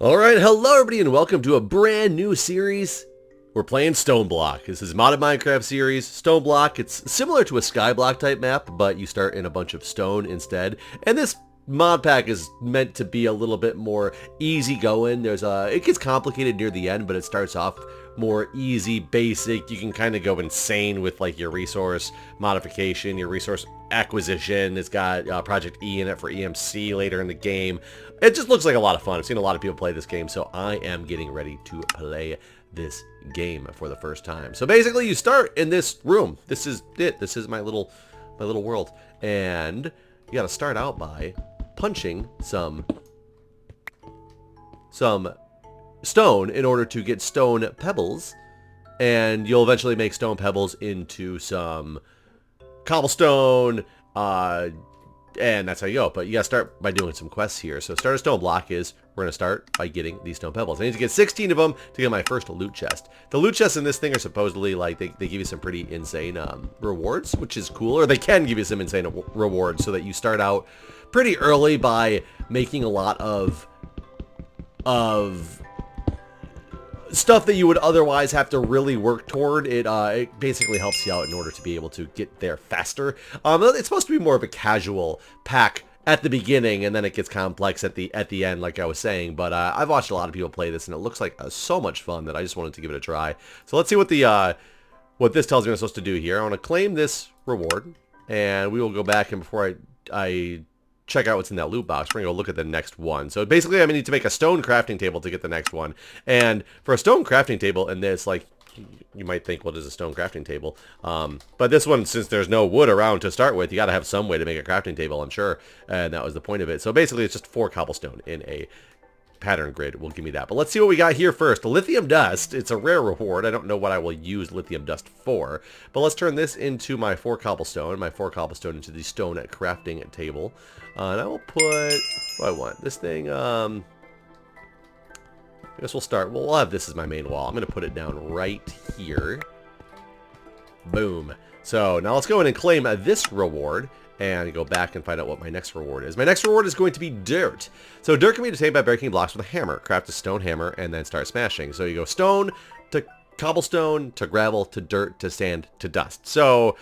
Alright, hello everybody and welcome to a brand new series. We're playing Stoneblock. This is Modded Minecraft series. Stoneblock, it's similar to a SkyBlock type map, but you start in a bunch of stone instead. And this mod pack is meant to be a little bit more easygoing. It gets complicated near the end, but it starts off more easy, basic. You can kind of go insane with like your resource modification, your resource acquisition. It's got Project E in it for EMC later in the game. It just looks like a lot of fun. I've seen a lot of people play this game, so I am getting ready to play this game for the first time. So basically you start in this room. This is it. This is my little world. And you got to start out by punching some stone in order to get stone pebbles, and you'll eventually make stone pebbles into some cobblestone, and that's how you go. But you gotta start by doing some quests here. So start a stone block is, we're gonna start by getting these stone pebbles. I need to get 16 of them to get my first loot chest. The loot chests in this thing are supposedly like, they give you some pretty insane rewards, which is cool, or they can give you some insane rewards, so that you start out pretty early by making a lot of stuff that you would otherwise have to really work toward. It basically helps you out in order to be able to get there faster. It's supposed to be more of a casual pack at the beginning, and then it gets complex at the end, like I was saying. But I've watched a lot of people play this, and it looks like so much fun that I just wanted to give it a try. So let's see what what this tells me I'm supposed to do here. I want to claim this reward, and we will go back, and before I check out what's in that loot box, we're gonna go look at the next one. So basically I need to make a stone crafting table to get the next one. And for a stone crafting table in this, like, you might think, what is a stone crafting table? But this one, since there's no wood around to start with, you gotta have some way to make a crafting table, I'm sure. And that was the point of it. So basically it's just 4 cobblestone in a pattern grid will give me that. But let's see what we got here first. Lithium dust. It's a rare reward. I don't know what I will use lithium dust for, but let's turn this into my 4 cobblestone. My 4 cobblestone into the stone crafting table. And I will put, what do I want? This thing, I guess we'll start, we'll have this as my main wall. I'm going to put it down right here. Boom. So now let's go in and claim this reward and go back and find out what my next reward is. My next reward is going to be dirt. So dirt can be obtained by breaking blocks with a hammer. Craft a stone hammer and then start smashing. So you go stone to cobblestone to gravel to dirt to sand to dust. So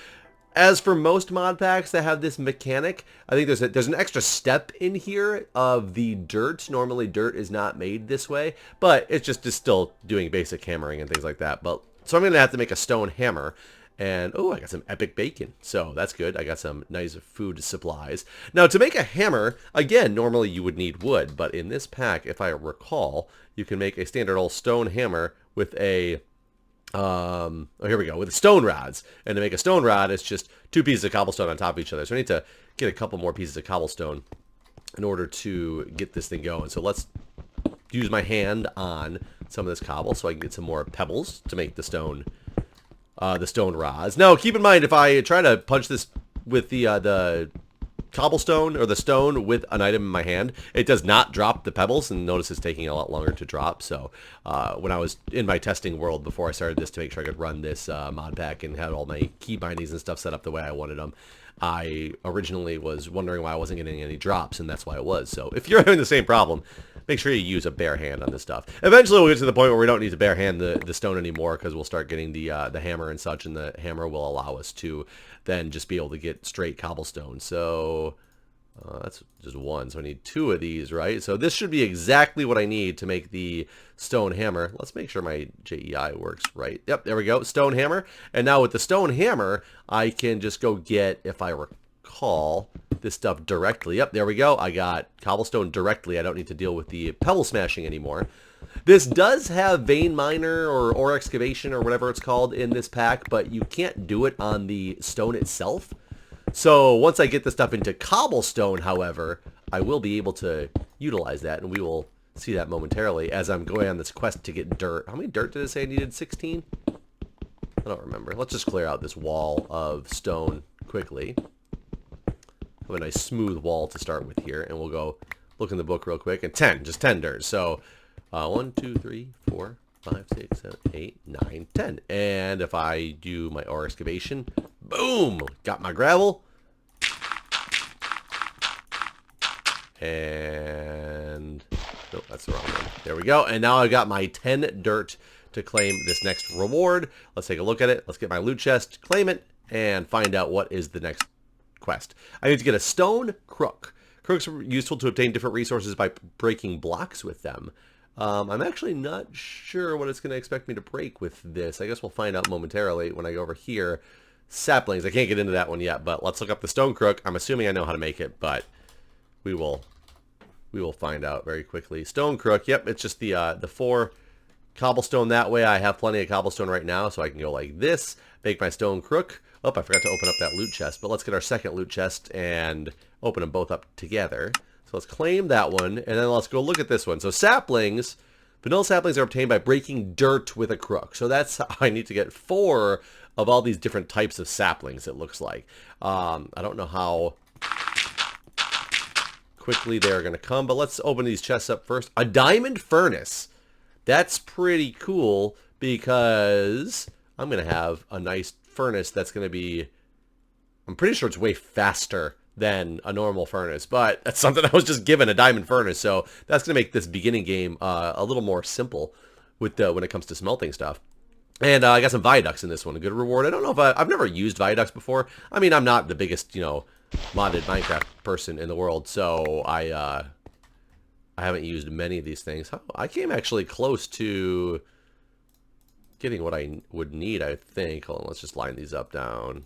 as for most mod packs that have this mechanic, I think there's an extra step in here of the dirt. Normally dirt is not made this way, but it's just still doing basic hammering and things like that. But so I'm going to have to make a stone hammer. And, oh, I got some epic bacon. So that's good. I got some nice food supplies. Now, to make a hammer, again, normally you would need wood. But in this pack, if I recall, you can make a standard old stone hammer with a, oh, here we go, with stone rods. And to make a stone rod, it's just 2 pieces of cobblestone on top of each other. So I need to get a couple more pieces of cobblestone in order to get this thing going. So let's use my hand on some of this cobble so I can get some more pebbles to make the stone rods. Now, keep in mind, if I try to punch this with the cobblestone or the stone with an item in my hand, it does not drop the pebbles, and notice it's taking a lot longer to drop. So when I was in my testing world before I started this to make sure I could run this mod pack and had all my key bindings and stuff set up the way I wanted them, I originally was wondering why I wasn't getting any drops, and that's why it was. So if you're having the same problem, make sure you use a bare hand on this stuff. Eventually we'll get to the point where we don't need to bare hand the stone anymore, because we'll start getting the hammer and such, and the hammer will allow us to then just be able to get straight cobblestone. So that's just 1, so I need 2 of these, right? So this should be exactly what I need to make the stone hammer. Let's make sure my JEI works right. Yep, there we go, stone hammer. And now with the stone hammer, I can just go get, if I recall, this stuff directly. Yep, there we go. I got cobblestone directly. I don't need to deal with the pebble smashing anymore. This does have vein miner or ore excavation or whatever it's called in this pack, but you can't do it on the stone itself. So once I get the stuff into cobblestone, however, I will be able to utilize that, and we will see that momentarily as I'm going on this quest to get dirt. How many dirt did it say I needed? 16? I don't remember. Let's just clear out this wall of stone quickly. Have a nice smooth wall to start with here, and we'll go look in the book real quick. And 10, just 10 dirt. So 1, 2, 3, 4, 5, 6, 7, 8, 9, 10. And if I do my ore excavation, boom, got my gravel. And Nope, that's the wrong one. There we go. And now I've got my 10 dirt to claim this next reward. Let's take a look at it. Let's get my loot chest, claim it, and find out what is the next quest. I need to get a stone crook. Crooks are useful to obtain different resources by breaking blocks with them. I'm actually not sure what it's going to expect me to break with this. I guess we'll find out momentarily when I go over here. Saplings. I can't get into that one yet, but let's look up the stone crook. I'm assuming I know how to make it, but we will find out very quickly. Stone crook. Yep, it's just the 4 cobblestone that way. I have plenty of cobblestone right now, so I can go like this, make my stone crook. Oh, I forgot to open up that loot chest, but let's get our second loot chest and open them both up together. So let's claim that one, and then let's go look at this one. So saplings, vanilla saplings are obtained by breaking dirt with a crook. So that's how I need to get 4 of all these different types of saplings, it looks like. I don't know how quickly they're going to come, but let's open these chests up first. A diamond furnace. That's pretty cool because I'm going to have a nice furnace that's going to be, I'm pretty sure it's way faster than a normal furnace, but that's something I was just given, a diamond furnace, so that's going to make this beginning game a little more simple with when it comes to smelting stuff. And I got some viaducts in this one, a good reward. I don't know if I've never used viaducts before. I mean, I'm not the biggest, modded Minecraft person in the world, so I haven't used many of these things. I came actually close to getting what I would need, I think. Hold on, let's just line these up down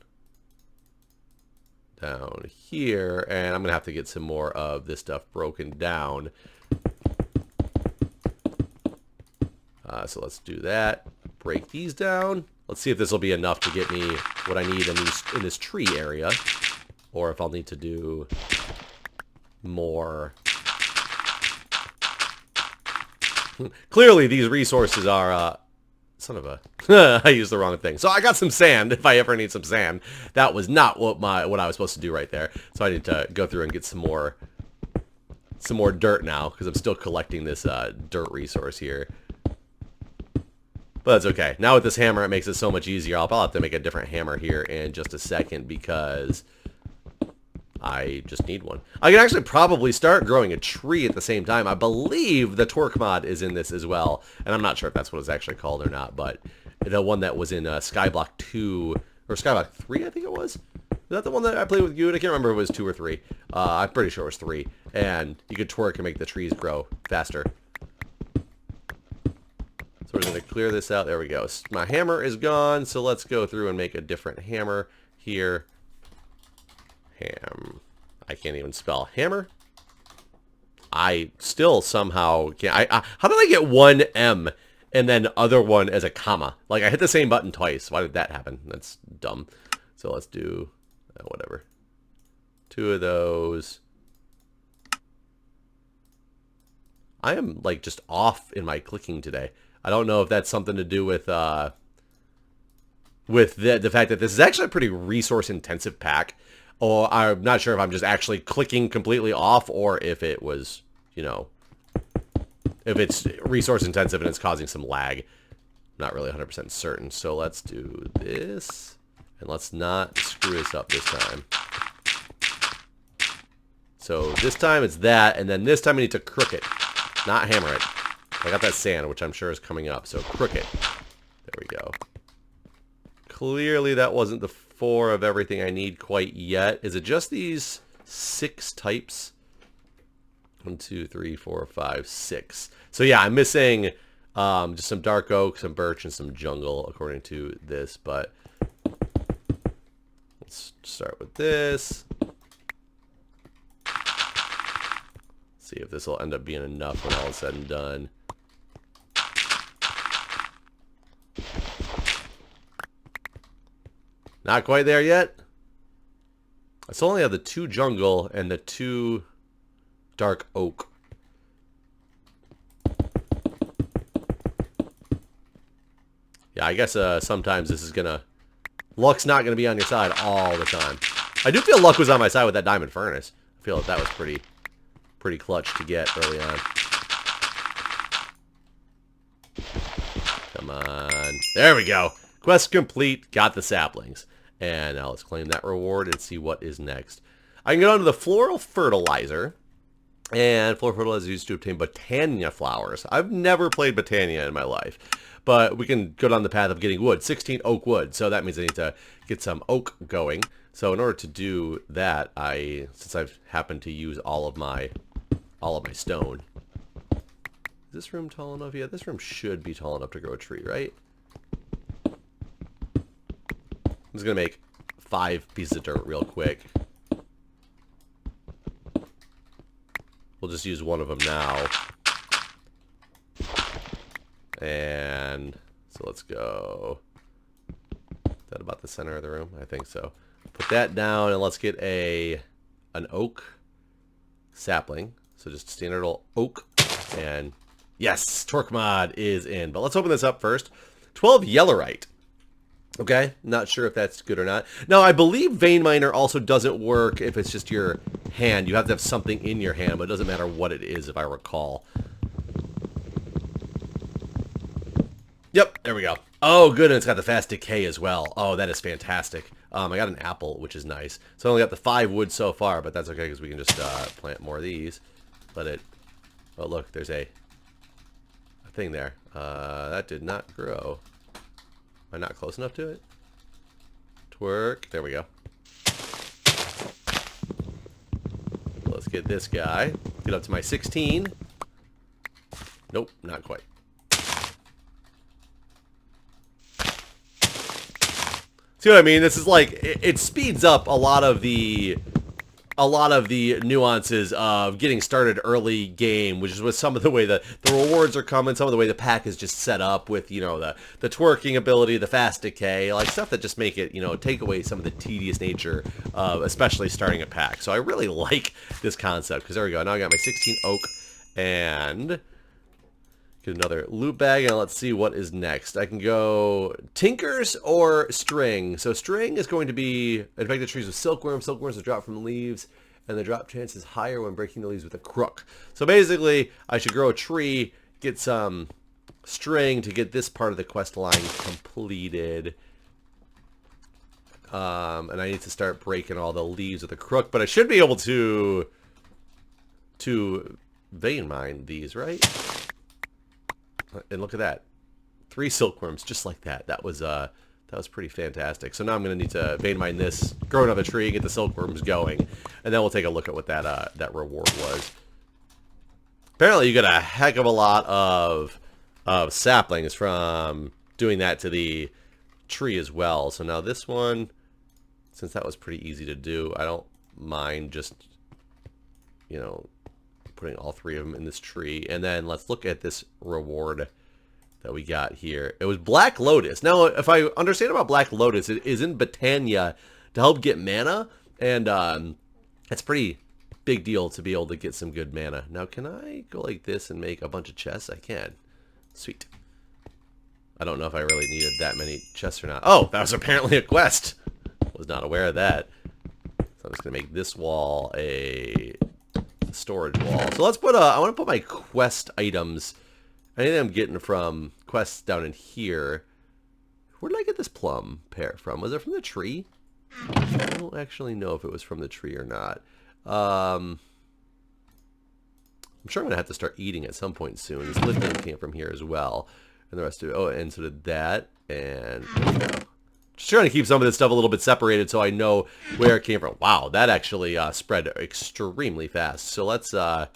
here, and I'm gonna have to get some more of this stuff broken down. So let's do that. Break these down. Let's see if this will be enough to get me what I need in this tree area, or if I'll need to do more. Clearly, these resources are son of a I used the wrong thing. So I got some sand if I ever need some sand. That was not what I was supposed to do right there. So I need to go through and get some more dirt now, because I'm still collecting this dirt resource here. But that's okay. Now with this hammer, it makes it so much easier. I'll probably have to make a different hammer here in just a second, because I just need one. I can actually probably start growing a tree at the same time. I believe the torque mod is in this as well, and I'm not sure if that's what it's actually called or not, but the one that was in SkyBlock 2, or SkyBlock 3, I think it was. Is that the one that I played with you? I can't remember if it was 2 or 3. I'm pretty sure it was 3. And you could twerk and make the trees grow faster. So we're going to clear this out. There we go. My hammer is gone, so let's go through and make a different hammer here. I can't even spell hammer. I still somehow can't. How did I get one M and then other one as a comma? Like, I hit the same button twice. Why did that happen? That's dumb. So let's do whatever. 2 of those. I am like just off in my clicking today. I don't know if that's something to do with the fact that this is actually a pretty resource intensive pack. Or I'm not sure if I'm just actually clicking completely off, or if it was, if it's resource intensive and it's causing some lag. I'm not really 100% certain. So let's do this, and let's not screw this up this time. So this time it's that, and then this time I need to crook it, not hammer it. I got that sand, which I'm sure is coming up, so crook it. There we go. Clearly that wasn't the 4 of everything I need quite yet. Is it just these 6 types? 1, 2, 3, 4, 5, 6. So yeah, I'm missing just some dark oak, some birch, and some jungle according to this, but let's start with this. See if this will end up being enough when all is said and done. Not quite there yet. I still only have the 2 jungle and the 2 dark oak. Yeah, I guess sometimes this is gonna... Luck's not gonna be on your side all the time. I do feel luck was on my side with that diamond furnace. I feel like that was pretty clutch to get early on. Come on. There we go. Quest complete. Got the saplings. And now let's claim that reward and see what is next. I can get onto the floral fertilizer. And floor fertilizer is used to obtain Botania flowers. I've never played Botania in my life. But we can go down the path of getting wood. 16 oak wood. So that means I need to get some oak going. So in order to do that, since I've happened to use all of my stone. Is this room tall enough? Yeah, this room should be tall enough to grow a tree, right? I'm just going to make 5 pieces of dirt real quick. We'll just use one of them now. And so let's go. Is that about the center of the room? I think so. Put that down and let's get an oak sapling. So just standard old oak. And yes, torque mod is in. But let's open this up first. 12 yellorite. Okay, not sure if that's good or not. Now, I believe vein miner also doesn't work if it's just your hand. You have to have something in your hand, but it doesn't matter what it is, if I recall. Yep, there we go. Oh, good, and it's got the fast decay as well. Oh, that is fantastic. I got an apple, which is nice. So I only got the 5 wood so far, but that's okay because we can just plant more of these. Let it... Oh, look, there's a thing there. That did not grow. Am I not close enough to it? Twerk. There we go. Let's get this guy. Get up to my 16. Nope, not quite. See what I mean? This is like, it speeds up a lot of the nuances of getting started early game, which is with some of the way the rewards are coming, some of the way the pack is just set up with, you know, the twerking ability, the fast decay, like stuff that just make it, you know, take away some of the tedious nature of especially starting a pack. So I really like this concept, because there we go. Now I got my 16 oak and get another loot bag, and let's see what is next. I can go tinkers or string. So string is going to be infected trees with silkworms. Silkworms will drop from leaves, and the drop chance is higher when breaking the leaves with a crook. So basically, I should grow a tree, get some string to get this part of the quest line completed. And I need to start breaking all the leaves with a crook, but I should be able to vein mine these, right? And look at that. 3 silkworms, just like that. That was pretty fantastic. So now I'm going to need to vein mine this, grow another tree, get the silkworms going, and then we'll take a look at what that reward was. Apparently you get a heck of a lot of saplings from doing that to the tree as well. So now this one, since that was pretty easy to do, I don't mind just, you know, putting all 3 of them in this tree. And then let's look at this reward that we got here. It was Black Lotus. Now, if I understand about Black Lotus, it is in Botania to help get mana, and it's pretty big deal to be able to get some good mana. Now, can I go like this and make a bunch of chests? I can. Sweet. I don't know if I really needed that many chests or not. Oh, that was apparently a quest. Was not aware of that. So I'm just going to make this wall a storage wall. So let's put I want to put my quest items, anything I'm getting from quests down in here. Where did I get this plum pear from? Was it from the tree? I don't actually know if it was from the tree or not. I'm sure I'm gonna have to start eating at some point soon. This lithium came from here as well, and the rest of it. Oh, and so did that. And there we go. Just trying to keep some of this stuff a little bit separated so I know where it came from. Wow, that actually spread extremely fast. So let's got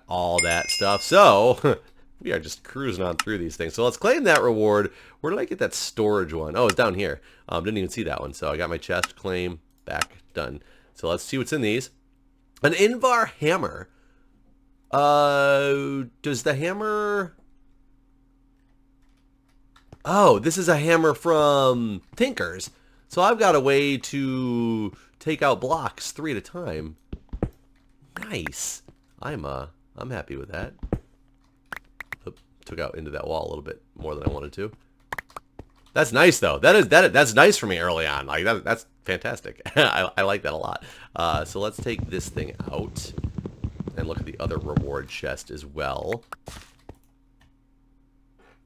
all that stuff. So we are just cruising on through these things. So let's claim that reward. Where did I get that storage one? Oh, it's down here. Didn't even see that one. So I got my chest, claim, back, done. So let's see what's in these. An Invar hammer. Does the hammer... Oh, this is a hammer from Tinkers. So I've got a way to take out blocks 3 at a time. Nice. I'm happy with that. Oop, took out into that wall a little bit more than I wanted to. That's nice though. That's nice for me early on. Like that's fantastic. I like that a lot. So let's take this thing out and look at the other reward chest as well.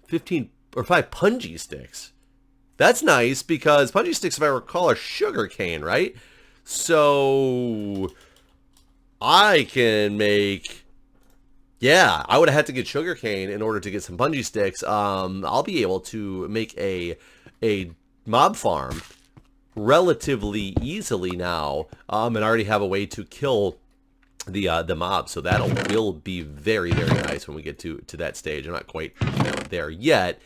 15 or 5 punji sticks. That's nice because punji sticks, if I recall, are sugar cane, right? So I can make... Yeah, I would have had to get sugarcane in order to get some bungee sticks. I'll be able to make a mob farm relatively easily now, and I already have a way to kill the mob, so that will be very, very nice when we get to that stage. I'm not quite there yet,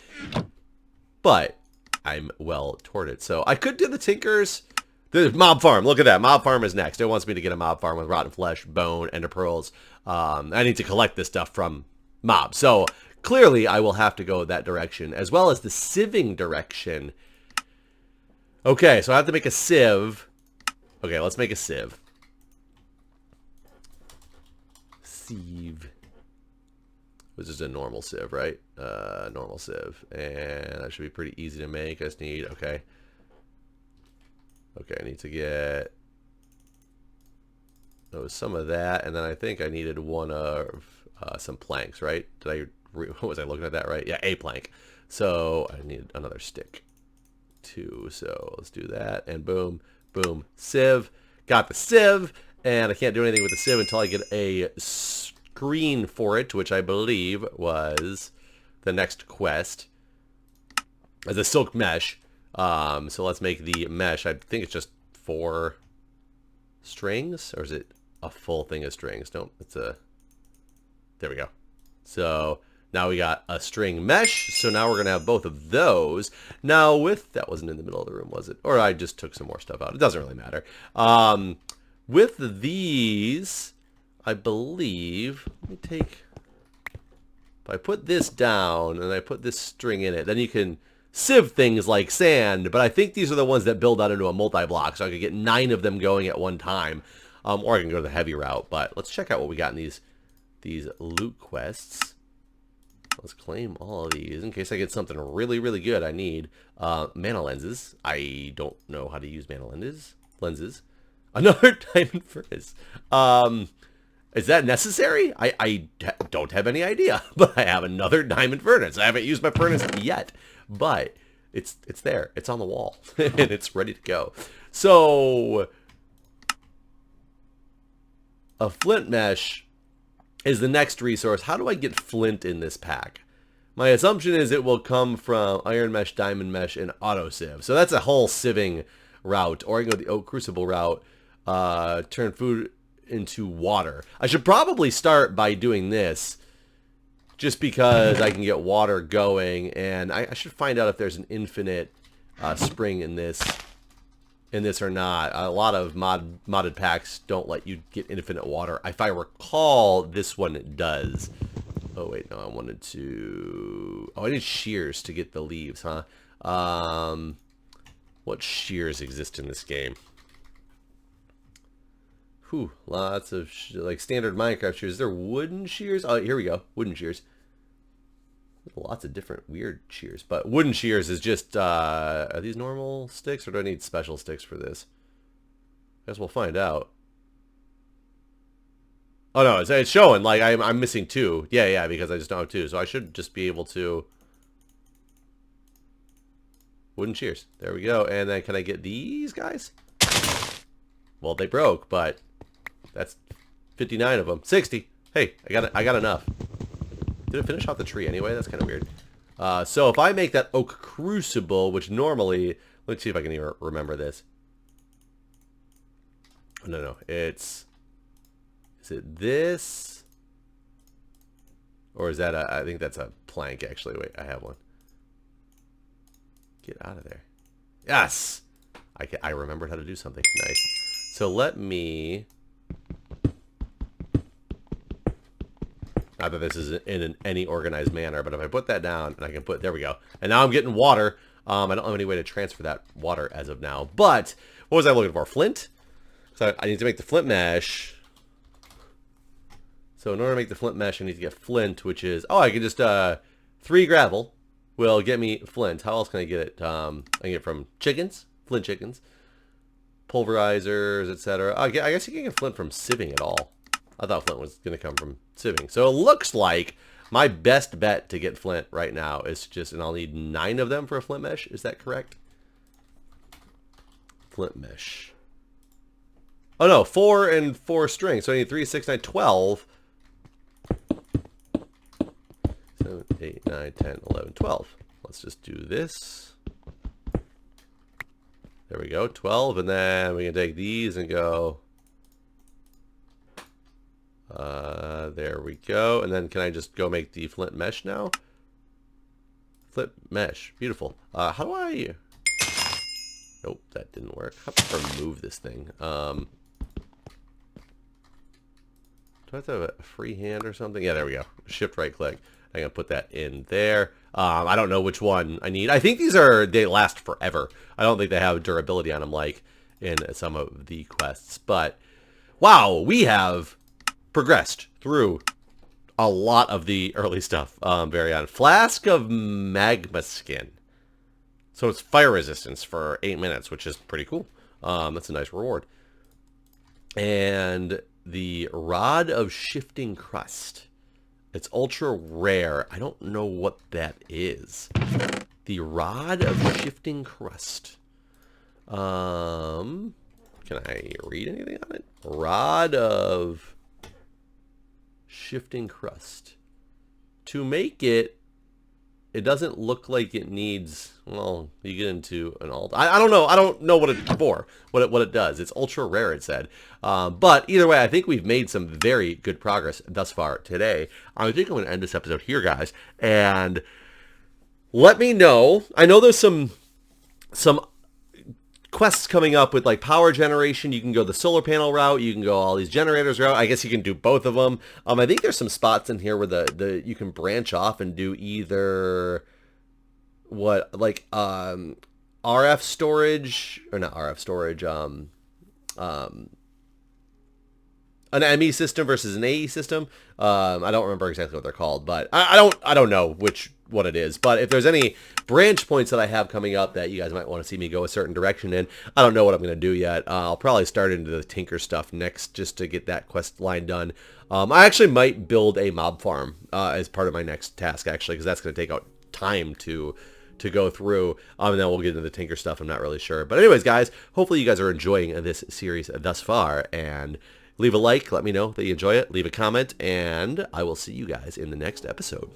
but I'm well toward it. So I could do the Tinkers. The mob farm, look at that. Mob farm is next. It wants me to get a mob farm with rotten flesh, bone, ender pearls. I need to collect this stuff from mobs. So clearly I will have to go that direction, as well as the sieving direction. Okay, so I have to make a sieve. Okay, let's make a sieve. Sieve. This is a normal sieve, right? Normal sieve. And that should be pretty easy to make. I just need, okay. Okay, I need to get some of that, and then I think I needed one of some planks, right? What was I looking at that right? Yeah, a plank. So I need another stick too. So let's do that, and boom, boom, sieve. Got the sieve, and I can't do anything with the sieve until I get a screen for it, which I believe was the next quest. As a silk mesh. So let's make the mesh. I think it's just 4 strings, or is it a full thing of strings? No, it's a... There we go. So now we got a string mesh. So now we're going to have both of those. Now with... That wasn't in the middle of the room, was it? Or I just took some more stuff out. It doesn't really matter. With these, I believe... Let me take... If I put this down and I put this string in it, then you can... sieve things like sand, but I think these are the ones that build out into a multi-block, so I could get 9 of them going at one time, or I can go the heavy route. But let's check out what we got in these loot quests. Let's claim all of these in case I get something really, really good. I need mana lenses. I don't know how to use mana lenses. Another diamond furnace. Is that necessary? I don't have any idea, but I have another diamond furnace. I haven't used my furnace yet. But it's there. It's on the wall. And it's ready to go. So a flint mesh is the next resource. How do I get flint in this pack? My assumption is it will come from iron mesh, diamond mesh, and auto sieve. So that's a whole sieving route. Or I can go the oak crucible route. Turn food into water. I should probably start by doing this. Just because I can get water going, and I should find out if there's an infinite spring in this or not. A lot of modded packs don't let you get infinite water. If I recall, this one does. Oh wait, no, I wanted to... Oh, I need shears to get the leaves, huh? What shears exist in this game? Whew, lots of like standard Minecraft shears. Is there wooden shears? Oh, here we go. Wooden shears. Lots of different weird shears, but wooden shears is just are these normal sticks, or do I need special sticks for this? I guess we'll find out. Oh no, it's showing like I'm missing 2. Yeah, because I just don't have 2, so I should just be able to. Wooden shears. There we go. And then can I get these guys? Well, they broke, but that's 59 of them. 60. Hey, I got enough. Did it finish off the tree anyway? That's kind of weird. So if I make that oak crucible, which normally... Let's see if I can even remember this. Oh, no. It's... Is it this? Or is that a... I think that's a plank, actually. Wait, I have one. Get out of there. Yes! I remembered how to do something. Nice. So let me... Not that this is in any organized manner, but if I put that down, and I can put... There we go. And now I'm getting water. I don't have any way to transfer that water as of now. But, what was I looking for? Flint? So I need to make the flint mesh. So in order to make the flint mesh, I need to get flint, which is... Oh, I can just... 3 gravel will get me flint. How else can I get it? I can get it from chickens. Flint chickens. Pulverizers, etc. I guess you can get flint from sieving at all. I thought flint was going to come from sieving. So it looks like my best bet to get flint right now is just, and I'll need 9 of them for a flint mesh. Is that correct? Flint mesh. Oh no, 4 and 4 strings. So I need 3, 6, 9, 12. 7, 8, 9, 10, 11, 12. Let's just do this. There we go, 12. And then we can take these and go... there we go. And then can I just go make the flint mesh now? Flint mesh. Beautiful. How do I... Nope, that didn't work. How do I remove this thing? Do I have to have a free hand or something? Yeah, there we go. Shift right click. I'm going to put that in there. I don't know which one I need. I think these are, they last forever. I don't think they have durability on them like in some of the quests. But, wow, we have progressed through a lot of the early stuff. Very on. Flask of magma skin. So it's fire resistance for 8 minutes, which is pretty cool. That's a nice reward. And the Rod of Shifting Crust. It's ultra rare. I don't know what that is. The Rod of Shifting Crust. Can I read anything on it? Rod of Shifting Crust. To make it, it doesn't look like it needs, well, you get into an alt. I don't know. I don't know what it's for, what it does. It's ultra rare, it said. But either way, I think we've made some very good progress thus far today. I think I'm going to end this episode here, guys. And let me know. I know there's some quests coming up with like power generation. You can go the solar panel route. You can go all these generators route. I guess you can do both of them. I think there's some spots in here where the you can branch off and do either what like RF storage or not RF storage. An ME system versus an AE system. I don't remember exactly what they're called, but I don't know what it is. But if there's any branch points that I have coming up that you guys might want to see me go a certain direction in, I don't know what I'm going to do yet. I'll probably start into the Tinker stuff next just to get that quest line done. I actually might build a mob farm as part of my next task, actually, because that's going to take out time to go through, and then we'll get into the Tinker stuff. I'm not really sure. But anyways, guys, hopefully you guys are enjoying this series thus far, and leave a like, let me know that you enjoy it, leave a comment, and I will see you guys in the next episode.